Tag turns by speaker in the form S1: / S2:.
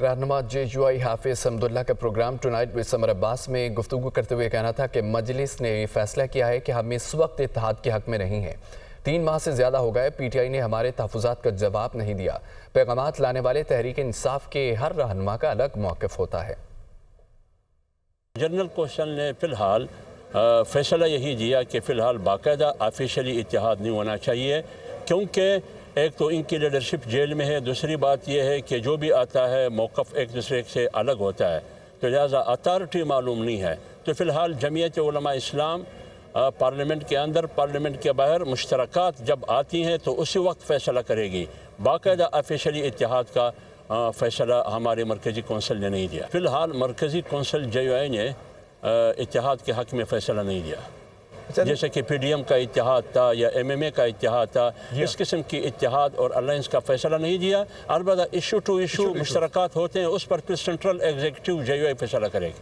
S1: رہنما JUI حافظ حمداللہ کا پروگرام ٹونائٹ وِد سمر عباس میں گفتگو کرتے ہوئے کہنا تھا کہ مجلس نے فیصلہ کیا ہے کہ ہم اس وقت اتحاد کے حق میں نہیں ہیں۔ 3 ماہ سے زیادہ ہو گئے، PTI نے ہمارے تحفظات کا جواب نہیں دیا۔ پیغامات لانے والے تحریک انصاف کے ہر رہنما کا الگ موقف ہوتا ہے۔
S2: جنرل کوشل نے فی الحال فیصلہ یہی دیا کہ فی الحال باقاعدہ آفیشلی اتحاد نہیں ہونا چاہیے، کیونکہ ایک تو ان کی لیڈرشپ جیل میں ہے، دوسری بات یہ ہے کہ جو بھی آتا ہے موقف ایک دوسرے سے الگ ہوتا ہے، تو لہٰذا اتھارٹی معلوم نہیں ہے۔ تو فی الحال جمعیت علماء اسلام پارلیمنٹ کے اندر پارلیمنٹ کے باہر مشترکات جب آتی ہیں تو اسی وقت فیصلہ کرے گی۔ باقاعدہ آفیشلی اتحاد کا فیصلہ ہمارے مرکزی کونسل نے نہیں دیا۔ فی الحال مرکزی کونسل JUI نے اتحاد کے حق میں فیصلہ نہیں دیا، جیسے کہ PDM کا اتحاد تھا یا MMA کا اتحاد تھا، اس قسم کی اتحاد اور الائنس کا فیصلہ نہیں دیا۔ البتہ ایشو ٹو ایشو مشترکات ہوتے ہیں، اس پر پھر سینٹرل ایگزیکٹو JUI فیصلہ کرے گی۔